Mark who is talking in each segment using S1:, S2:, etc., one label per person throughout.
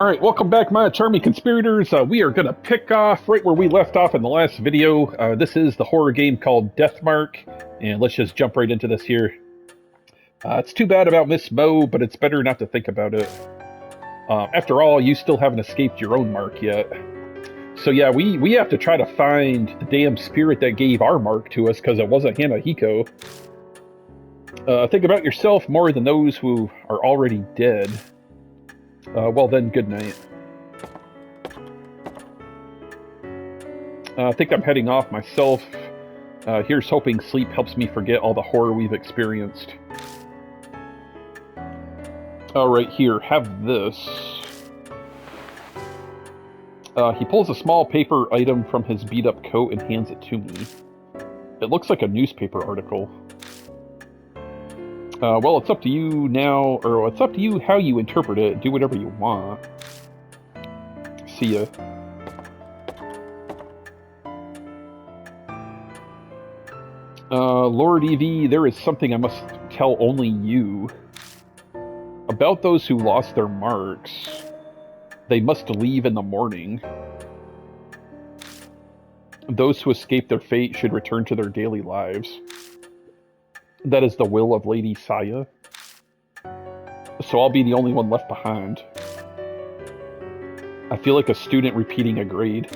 S1: Alright, welcome back, my charming conspirators. We are going to pick off right where we left off in the last video. This is the horror game called Deathmark, and let's just jump right into this here. It's too bad about Miss Moe, but it's better not to think about it. After all, you still haven't escaped your own mark yet. So yeah, we have to try to find the damn spirit that gave our mark to us, because it wasn't Hanahiko. Think about yourself more than those who are already dead. Well then, good night. I think I'm heading off myself. Here's hoping sleep helps me forget all the horror we've experienced. Alright, here, have this. He pulls a small paper item from his beat-up coat and hands it to me. It looks like a newspaper article. Well, it's up to you now, or it's up to you how you interpret it. Do whatever you want. See ya. Lord Evie, there is something I must tell only you. About those who lost their marks. They must leave in the morning. Those who escape their fate should return to their daily lives. That is the will of Lady Saya. So I'll be the only one left behind. I feel like a student repeating a grade.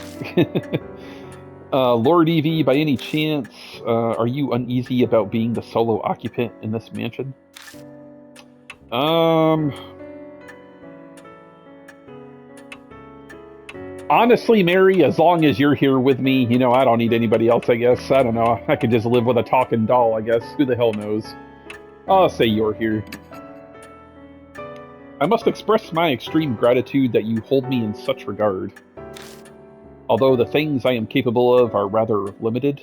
S1: Lord Evie, by any chance, are you uneasy about being the solo occupant in this mansion? Honestly, Mary, as long as you're here with me, you know, I don't need anybody else, I guess. I don't know. I could just live with a talking doll, I guess. Who the hell knows? I'll say you're here. I must express my extreme gratitude that you hold me in such regard. Although the things I am capable of are rather limited.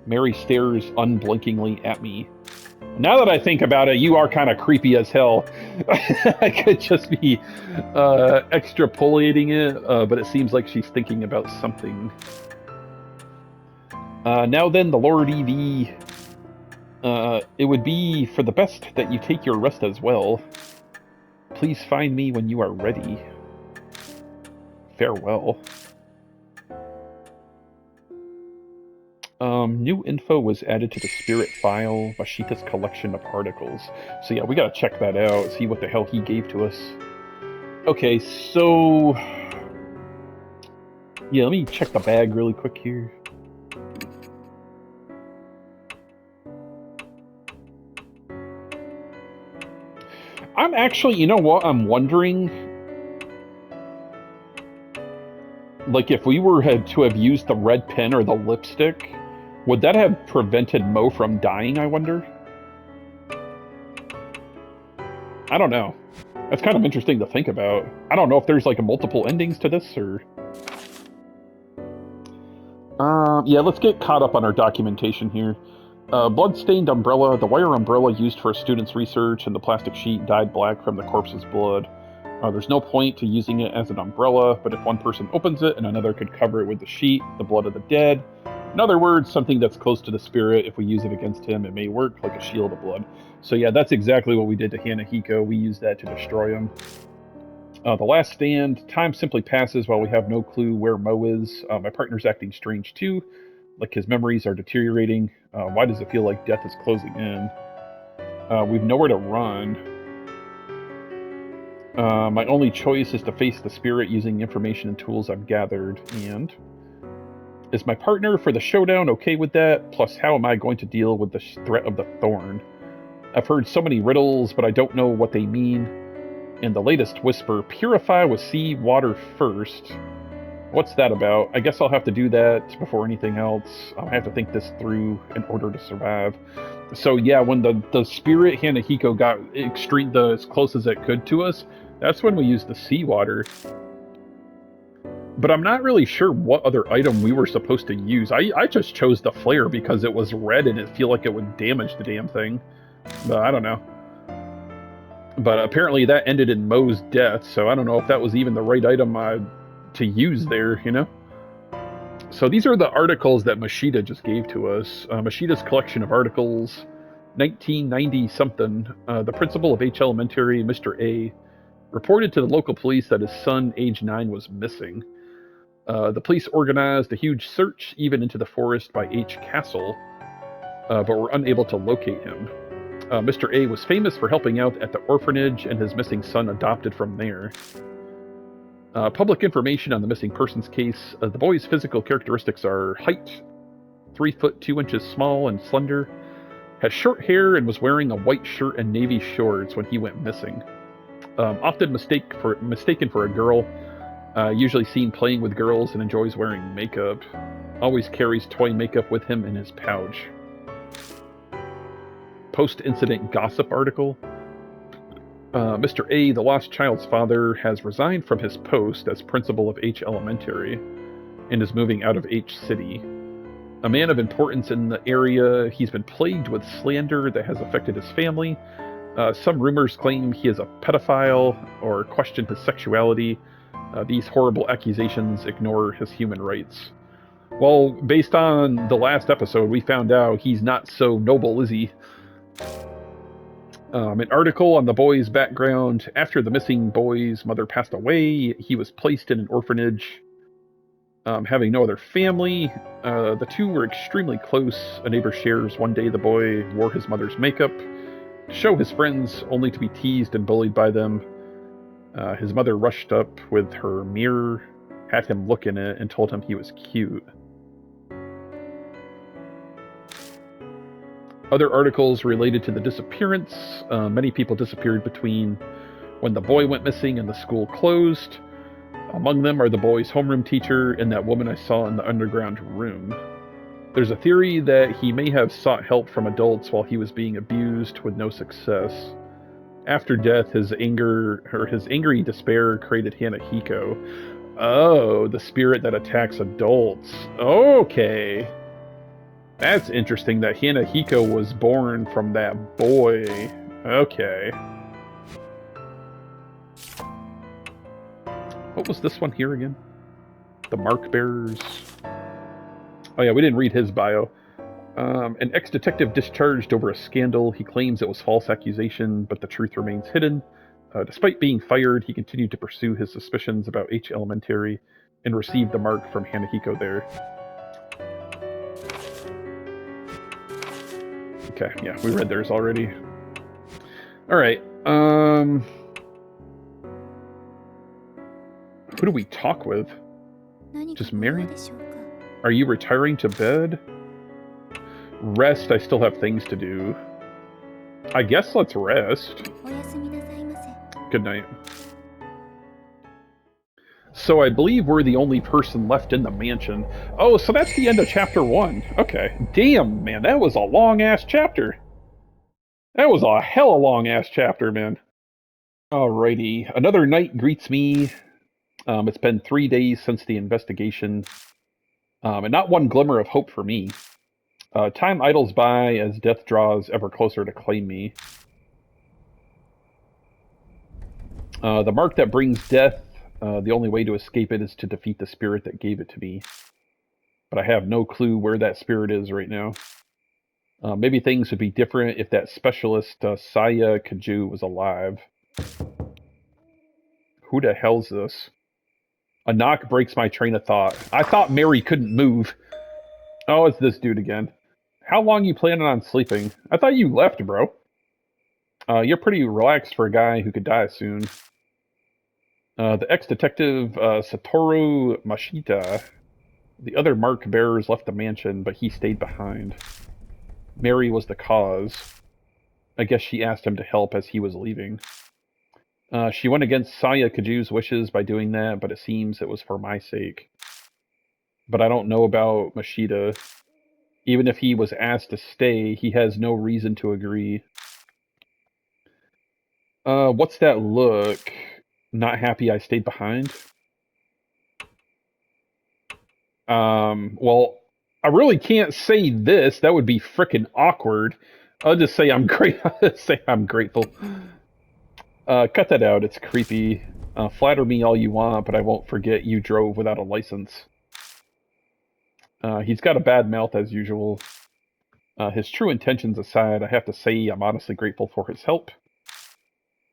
S1: Mary stares unblinkingly at me. Now that I think about it, you are kind of creepy as hell. I could just be extrapolating it, but it seems like she's thinking about something. Now then, the Lord Evie, it would be for the best that you take your rest as well. Please find me when you are ready. Farewell. New info was added to the spirit file, Mashita's collection of articles. So yeah, we gotta check that out, see what the hell he gave to us. Okay, so... yeah, let me check the bag really quick here. I'm actually, you know what, I'm wondering... like, if we were to have used the red pen or the lipstick, would that have prevented Moe from dying, I wonder? I don't know. That's kind of interesting to think about. I don't know if there's, like, multiple endings to this, or... yeah, let's get caught up on our documentation here. Blood-stained umbrella. The wire umbrella used for a student's research and the plastic sheet dyed black from the corpse's blood. There's no point to using it as an umbrella, but if one person opens it and another could cover it with the sheet, the blood of the dead. In other words, something that's close to the spirit. If we use it against him, it may work like a shield of blood. So yeah, that's exactly what we did to Hanahiko. We used that to destroy him. The last stand. Time simply passes while we have no clue where Moe is. My partner's acting strange too, like his memories are deteriorating. Why does it feel like death is closing in? We've nowhere to run. My only choice is to face the spirit using information and tools I've gathered, and... is my partner for the showdown okay with that? Plus, how am I going to deal with the threat of the thorn? I've heard so many riddles, but I don't know what they mean. And the latest whisper, purify with sea water first. What's that about? I guess I'll have to do that before anything else. I'll have to think this through in order to survive. So yeah, when the spirit Hanahiko got as close as it could to us, that's when we used the seawater. But I'm not really sure what other item we were supposed to use. I just chose the flare because it was red and it felt like it would damage the damn thing. But I don't know. But apparently that ended in Moe's death, so I don't know if that was even the right item to use there, you know? So these are the articles that Mashita just gave to us. Mashita's collection of articles, 1990-something. The principal of H Elementary, Mr. A. reported to the local police that his son, age 9, was missing. The police organized a huge search, even into the forest by H. Castle, but were unable to locate him. Mr. A was famous for helping out at the orphanage, and his missing son adopted from there. Public information on the missing persons case. The boy's physical characteristics are height, 3 foot 2 inches small and slender, has short hair, and was wearing a white shirt and navy shorts when he went missing. Often mistaken for a girl, usually seen playing with girls and enjoys wearing makeup. Always carries toy makeup with him in his pouch. Post-incident gossip article. Mr. A, the lost child's father, has resigned from his post as principal of H Elementary and is moving out of H City. A man of importance in the area, he's been plagued with slander that has affected his family. Some rumors claim he is a pedophile or question his sexuality. These horrible accusations ignore his human rights. Well, based on the last episode, we found out he's not so noble, is he? An article on the boy's background. After the missing boy's mother passed away, he was placed in an orphanage, having no other family. The two were extremely close. A neighbor shares one day the boy wore his mother's makeup to show his friends, only to be teased and bullied by them. His mother rushed up with her mirror, had him look in it, and told him he was cute. Other articles related to the disappearance. Many people disappeared between when the boy went missing and the school closed. Among them are the boy's homeroom teacher and that woman I saw in the underground room. There's a theory that he may have sought help from adults while he was being abused with no success. After death, his angry despair created Hanahiko. Oh, the spirit that attacks adults. Okay. That's interesting that Hanahiko was born from that boy. Okay. What was this one here again? The Mark Bearers. Oh yeah, we didn't read his bio. An ex-detective discharged over a scandal. He claims it was false accusation, but the truth remains hidden. Despite being fired, he continued to pursue his suspicions about H Elementary and received the mark from Hanahiko there. Okay, yeah, we read theirs already. Alright, who do we talk with? Just Mary? Are you retiring to bed? Rest, I still have things to do. I guess let's rest. Good night. So I believe we're the only person left in the mansion. Oh, so that's the end of chapter 1. Okay. Damn, man, that was a long-ass chapter. That was a hella long-ass chapter, man. Alrighty. Another night greets me. It's been 3 days since the investigation. And not one glimmer of hope for me. Time idles by as death draws ever closer to claim me. The mark that brings death, the only way to escape it is to defeat the spirit that gave it to me. But I have no clue where that spirit is right now. Maybe things would be different if that specialist, Saya Kaju, was alive. Who the hell's this? A knock breaks my train of thought. I thought Mary couldn't move. Oh, it's this dude again. How long you planning on sleeping? I thought you left, bro. You're pretty relaxed for a guy who could die soon. The ex-detective, Satoru Mashita. The other mark bearers left the mansion, but he stayed behind. Mary was the cause. I guess she asked him to help as he was leaving. She went against Saya Kaju's wishes by doing that, but it seems it was for my sake. But I don't know about Mashita. Even if he was asked to stay, he has no reason to agree. What's that look? Not happy I stayed behind? Well, I really can't say this. That would be frickin' awkward. I'll just say I'm great. Say I'm grateful. Cut that out. It's creepy. Flatter me all you want, but I won't forget you drove without a license. He's got a bad mouth as usual. His true intentions aside, I have to say I'm honestly grateful for his help.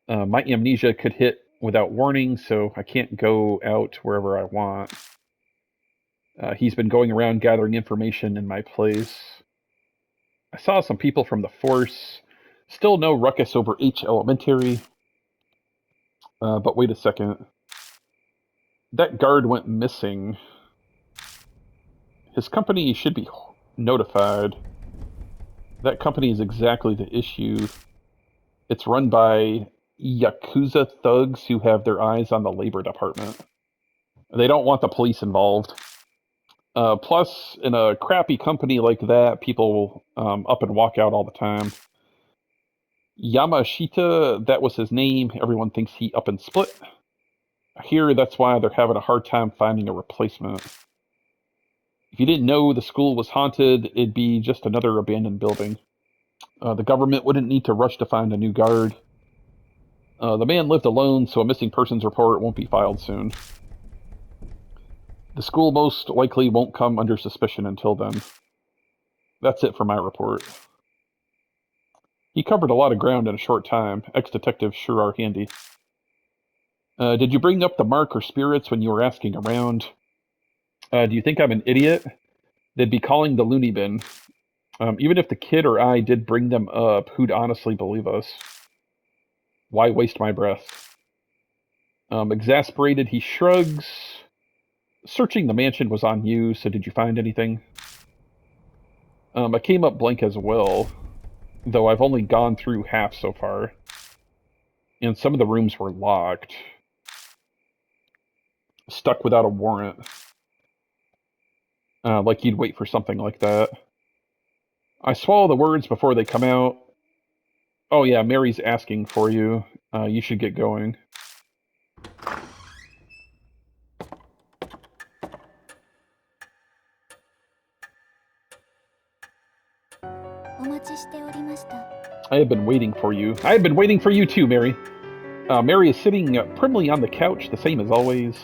S1: My amnesia could hit without warning, so I can't go out wherever I want. He's been going around gathering information in my place. I saw some people from the Force. Still no ruckus over H Elementary. But wait a second. That guard went missing. His company should be notified. That company is exactly the issue. It's run by Yakuza thugs who have their eyes on the labor department. They don't want the police involved. Plus, in a crappy company like that, people up and walk out all the time. Yamashita, that was his name. Everyone thinks he up and split. Here, that's why they're having a hard time finding a replacement. If you didn't know the school was haunted, it'd be just another abandoned building. The government wouldn't need to rush to find a new guard. The man lived alone, so a missing persons report won't be filed soon. The school most likely won't come under suspicion until then. That's it for my report. He covered a lot of ground in a short time. Ex-detectives sure are handy. Did you bring up the mark or spirits when you were asking around? Do you think I'm an idiot? They'd be calling the loony bin. Even if the kid or I did bring them up, who'd honestly believe us? Why waste my breath? Exasperated, he shrugs. Searching the mansion was on you, so did you find anything? I came up blank as well, though I've only gone through half so far. And some of the rooms were locked. Stuck without a warrant. Like you'd wait for something like that. I swallow the words before they come out. Oh yeah, Mary's asking for you. You should get going. I have been waiting for you. I have been waiting for you too, Mary. Mary is sitting primly on the couch, the same as always.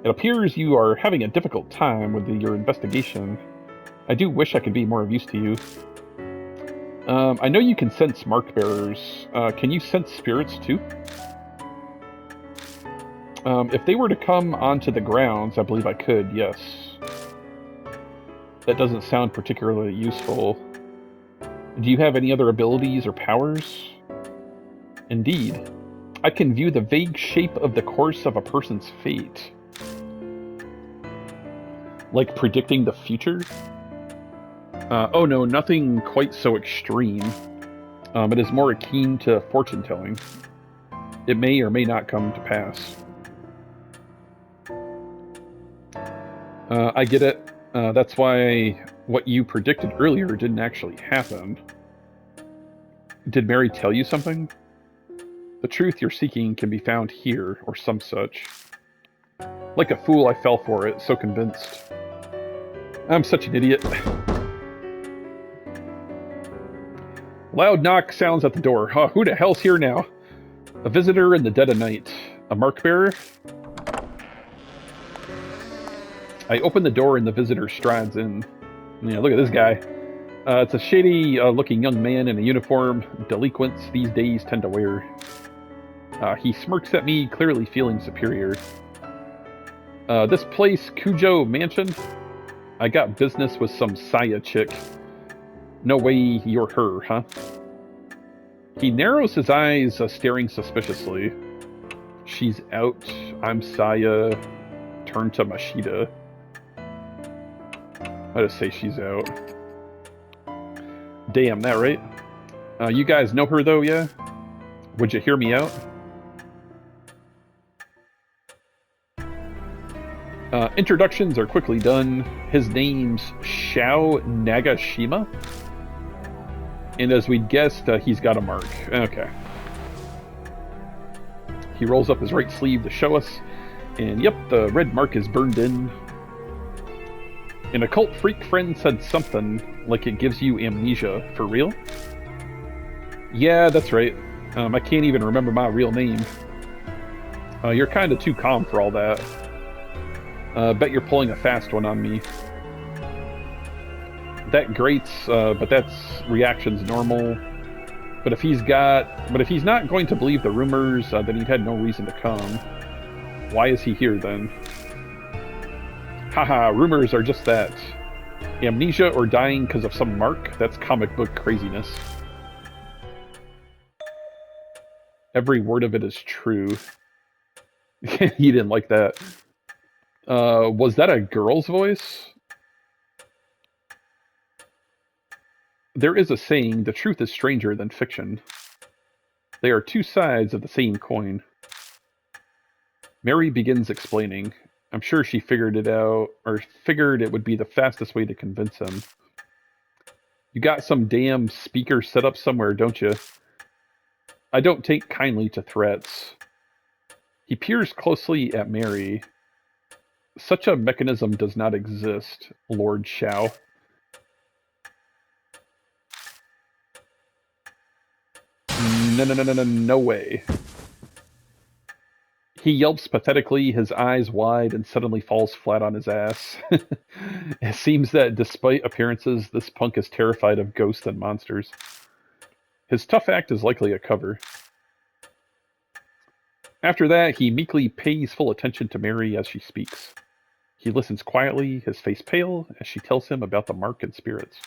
S1: It appears you are having a difficult time with your investigation. I do wish I could be more of use to you. I know you can sense mark bearers. Can you sense spirits too? If they were to come onto the grounds, I believe I could, yes. That doesn't sound particularly useful. Do you have any other abilities or powers? Indeed. I can view the vague shape of the course of a person's fate. Like predicting the future? Oh no, nothing quite so extreme. It is more akin to fortune-telling. It may or may not come to pass. I get it. That's why what you predicted earlier didn't actually happen. Did Mary tell you something? The truth you're seeking can be found here, or some such. Like a fool, I fell for it, so convinced. I'm such an idiot. Loud knock sounds at the door. Who the hell's here now? A visitor in the dead of night. A mark bearer? I open the door and the visitor strides in. Yeah, look at this guy. It's a shady looking young man in a uniform delinquents these days tend to wear. He smirks at me, clearly feeling superior. This place, Kujo Mansion? I got business with some Saya chick. No way you're her, huh? He narrows his eyes, staring suspiciously. She's out. I'm Saya. Turn to Mashita. I just say she's out. Damn, that right? You guys know her though, yeah? Would you hear me out? Introductions are quickly done. His name's Shao Nagashima. And as we'd guessed, he's got a mark. Okay. He rolls up his right sleeve to show us. And yep, the red mark is burned in. An occult freak friend said something, like it gives you amnesia. For real? Yeah, that's right. I can't even remember my real name. You're kinda too calm for all that. Bet you're pulling a fast one on me. That grates, but that's reaction's normal. But if he's not going to believe the rumors, then he'd had no reason to come. Why is he here then? Haha, rumors are just that. Amnesia or dying because of some mark? That's comic book craziness. Every word of it is true. He didn't like that. Was that a girl's voice? There is a saying, the truth is stranger than fiction. They are two sides of the same coin. Mary begins explaining. I'm sure she figured it out, or figured it would be the fastest way to convince him. You got some damn speaker set up somewhere, don't you? I don't take kindly to threats. He peers closely at Mary. Such a mechanism does not exist, Lord Shao. No way. He yelps pathetically, his eyes wide, and suddenly falls flat on his ass. It seems that despite appearances, this punk is terrified of ghosts and monsters. His tough act is likely a cover. After that, he meekly pays full attention to Mary as she speaks. He listens quietly, his face pale, as she tells him about the mark and spirits.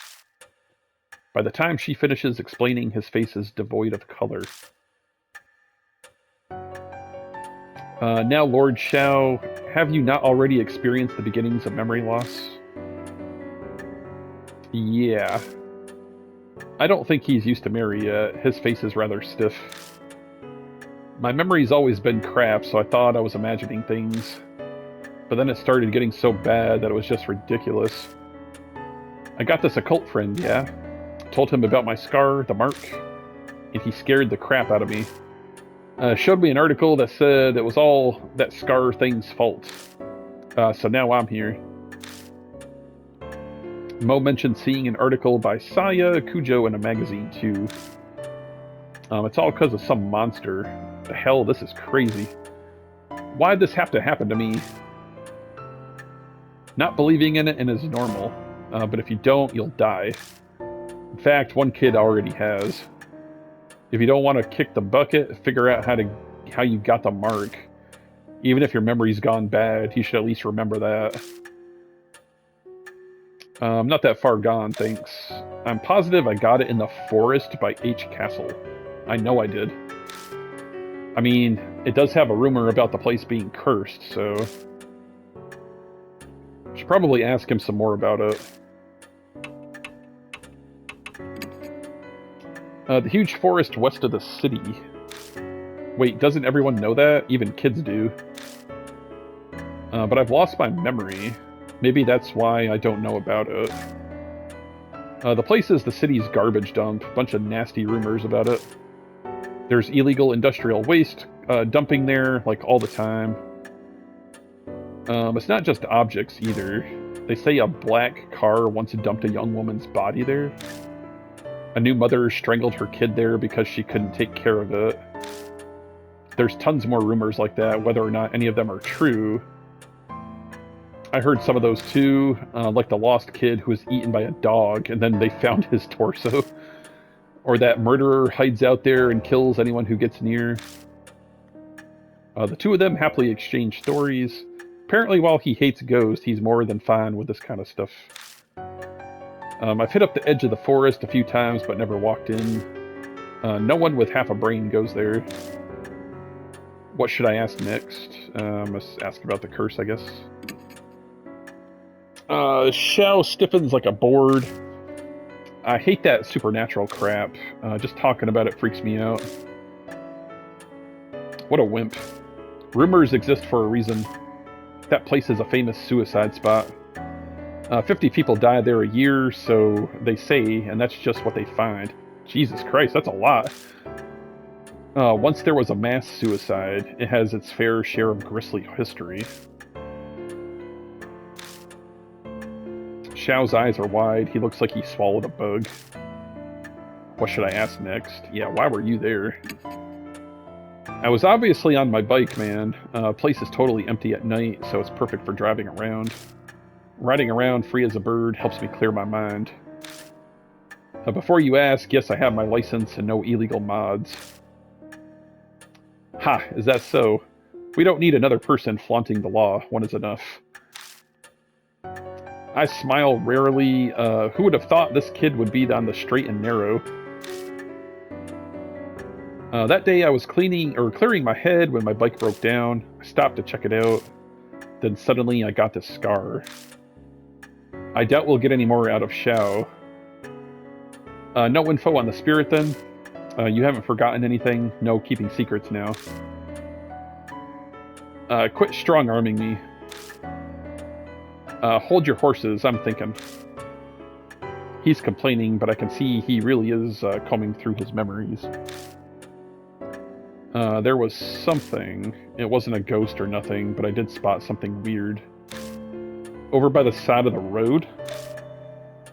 S1: By the time she finishes explaining, his face is devoid of color. Now, Lord Shao, have you not already experienced the beginnings of memory loss? Yeah. I don't think he's used to Mary yet. His face is rather stiff. My memory's always been crap, so I thought I was imagining things. But then it started getting so bad that it was just ridiculous. I got this occult friend, yeah? Told him about my scar, the mark, and he scared the crap out of me. Showed me an article that said it was all that scar thing's fault. So now I'm here. Moe mentioned seeing an article by Saya Kujo in a magazine, too. It's all because of some monster. The hell, this is crazy. Why'd this have to happen to me? Not believing in it is normal, but if you don't, you'll die. In fact, one kid already has. If you don't want to kick the bucket, figure out how you got the mark. Even if your memory's gone bad, you should at least remember that. I'm not that far gone, thanks. I'm positive I got it in the forest by H. Castle. I know I did. I mean, it does have a rumor about the place being cursed, so... should probably ask him some more about it. The huge forest west of the city. Wait, doesn't everyone know that? Even kids do. But I've lost my memory. Maybe that's why I don't know about it. The place is the city's garbage dump. Bunch of nasty rumors about it. There's illegal industrial waste dumping there, like, all the time. It's not just objects, either. They say a black car once dumped a young woman's body there. A new mother strangled her kid there because she couldn't take care of it. There's tons more rumors like that, whether or not any of them are true. I heard some of those too, like the lost kid who was eaten by a dog, and then they found his torso. Or that murderer hides out there and kills anyone who gets near. The two of them happily exchange stories. Apparently, while he hates ghosts, he's more than fine with this kind of stuff. I've hit up the edge of the forest a few times, but never walked in. No one with half a brain goes there. What should I ask next? Let's ask about the curse, I guess. Shao stiffens like a board. I hate that supernatural crap. Just talking about it freaks me out. What a wimp. Rumors exist for a reason. That place is a famous suicide spot. 50 people die there a year, so they say, and that's just what they find. Jesus Christ, that's a lot. Once there was a mass suicide, it has its fair share of grisly history. Shao's eyes are wide. He looks like he swallowed a bug. What should I ask next? Yeah, why were you there? I was obviously on my bike, man. Place is totally empty at night, so it's perfect for driving around. Riding around free as a bird helps me clear my mind. Before you ask, yes, I have my license and no illegal mods. Ha, is that so? We don't need another person flaunting the law. One is enough. I smile rarely. Who would have thought this kid would be on the straight and narrow? That day I was clearing my head when my bike broke down. I stopped to check it out. Then suddenly I got this scar. I doubt we'll get any more out of Xiao. No info on the spirit then? You haven't forgotten anything? No keeping secrets now. Quit strong-arming me. Hold your horses, I'm thinking. He's complaining, but I can see he really is combing through his memories. There was something. It wasn't a ghost or nothing, but I did spot something weird. Over by the side of the road,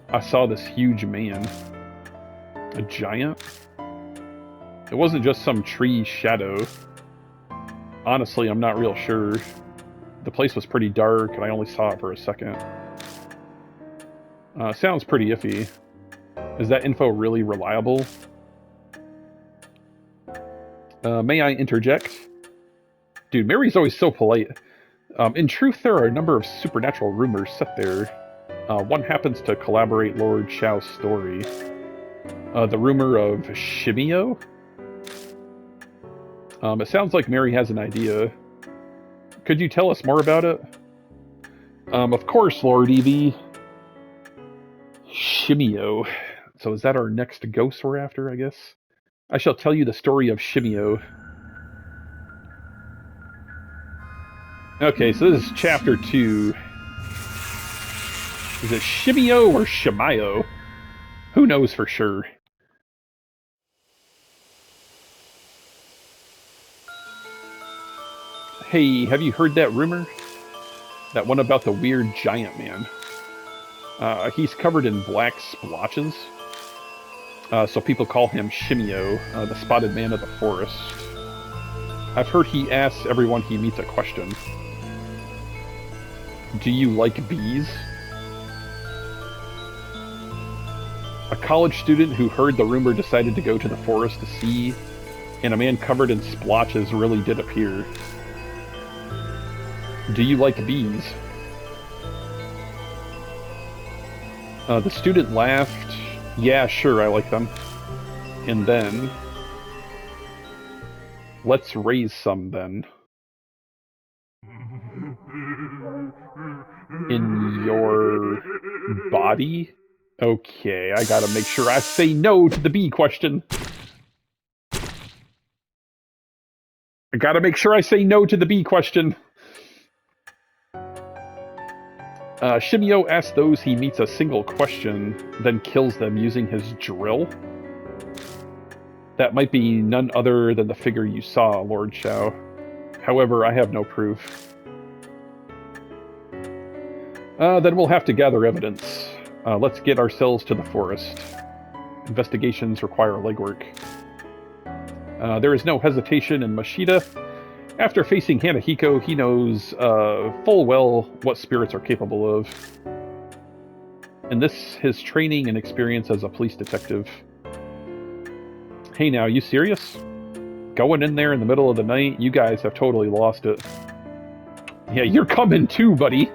S1: I saw this huge man. A giant? It wasn't just some tree shadow. Honestly, I'm not real sure. The place was pretty dark, and I only saw it for a second. Sounds pretty iffy. Is that info really reliable? May I interject? Dude, Mary's always so polite. In truth, there are a number of supernatural rumors set there. One happens to collaborate Lord Xiao's story. The rumor of Shimio? It sounds like Mary has an idea. Could you tell us more about it? Of course, Lord Evie. Shimio. So is that our next ghost we're after, I guess? I shall tell you the story of Shimio. Okay, so this is chapter 2. Is it Shimio or Shimayo? Who knows for sure? Hey, have you heard that rumor? That one about the weird giant man. He's covered in black splotches. So people call him Shimio, the spotted man of the forest. I've heard he asks everyone he meets a question. Do you like bees? A college student who heard the rumor decided to go to the forest to see, and a man covered in splotches really did appear. Do you like bees? The student laughed. Yeah, sure, I like them. And then... let's raise some, then. In your... body? Okay, I gotta make sure I say no to the bee question. I gotta make sure I say no to the bee question. Shimio asks those he meets a single question, then kills them using his drill. That might be none other than the figure you saw, Lord Xiao. However, I have no proof. Then we'll have to gather evidence. Let's get ourselves to the forest. Investigations require legwork. There is no hesitation in Mashida. After facing Hanahiko, he knows full well what spirits are capable of. And this, his training and experience as a police detective. Hey now, you serious? Going in there in the middle of the night? You guys have totally lost it. Yeah, you're coming too, buddy!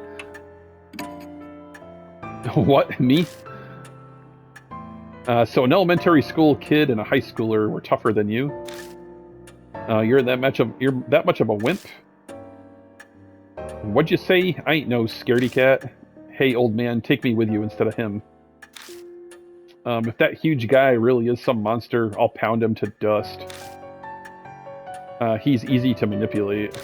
S1: What? Me? So an elementary school kid and a high schooler were tougher than you? You're that much of a wimp? What'd you say? I ain't no scaredy cat. Hey, old man, take me with you instead of him. If that huge guy really is some monster, I'll pound him to dust. He's easy to manipulate.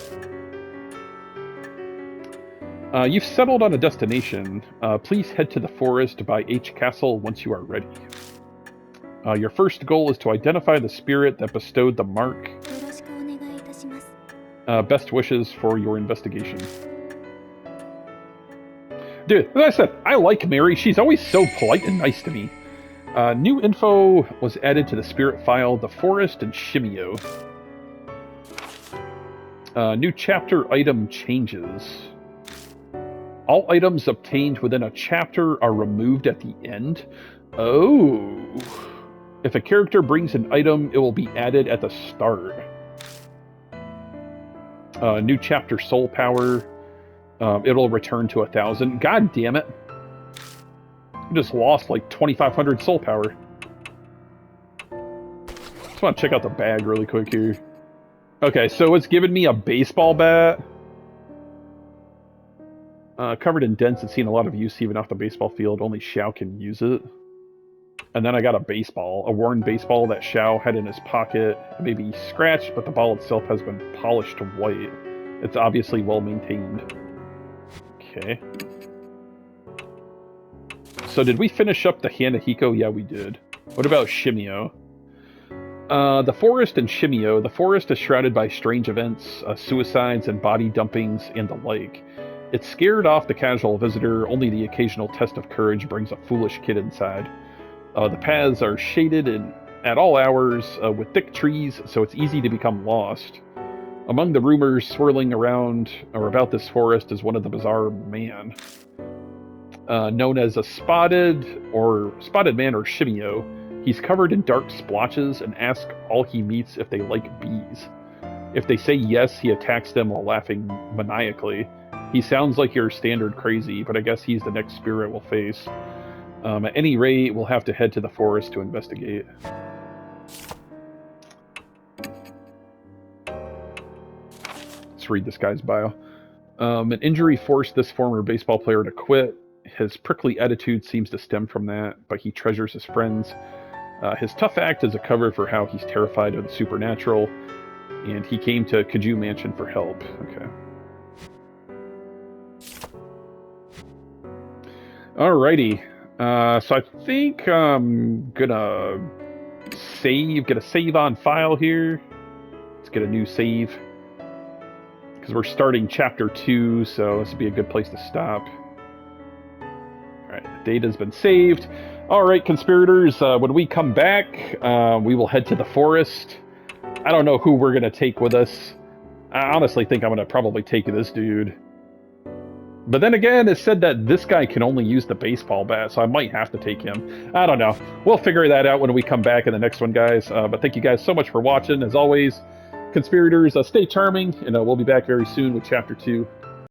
S1: You've settled on a destination. Please head to the forest by H Castle once you are ready. Your first goal is to identify the spirit that bestowed the mark. Best wishes for your investigation. Dude, as I said, I like Mary. She's always so polite and nice to me. New info was added to the spirit file, The Forest and Shimio. New chapter item changes. All items obtained within a chapter are removed at the end. Oh. If a character brings an item, it will be added at the start. New chapter soul power. It'll return to 1,000. God damn it. I just lost like 2,500 soul power. Just want to check out the bag really quick here. Okay, so it's given me a baseball bat. Covered in dents, it's seen a lot of use even off the baseball field. Only Xiao can use it. And then I got a baseball, a worn baseball that Xiao had in his pocket. It may be scratched, but the ball itself has been polished white. It's obviously well maintained. Okay. So did we finish up the Hanahiko? Yeah, we did. What about Shimio? The forest and Shimio. The forest is shrouded by strange events, suicides and body dumpings and the like. It's scared off the casual visitor. Only the occasional test of courage brings a foolish kid inside. The paths are shaded at all hours with thick trees, so it's easy to become lost. Among the rumors swirling around or about this forest is one of the bizarre man. Known as a spotted man or Shimio. He's covered in dark splotches and asks all he meets if they like bees. If they say yes, he attacks them while laughing maniacally. He sounds like your standard crazy, but I guess he's the next spirit we'll face. At any rate, we'll have to head to the forest to investigate. Let's read this guy's bio. An injury forced this former baseball player to quit. His prickly attitude seems to stem from that, but he treasures his friends. His tough act is a cover for how he's terrified of the supernatural, and he came to Kaju Mansion for help. Okay. Alrighty. So I think I'm gonna get a save on file here. Let's get a new save. Because we're starting chapter 2, so this would be a good place to stop. Alright, the data's been saved. Alright, conspirators, when we come back, we will head to the forest. I don't know who we're going to take with us. I honestly think I'm going to probably take this dude. But then again, it said that this guy can only use the baseball bat, so I might have to take him. I don't know. We'll figure that out when we come back in the next one, guys. But thank you guys so much for watching. As always, conspirators, stay charming, and we'll be back very soon with Chapter 2.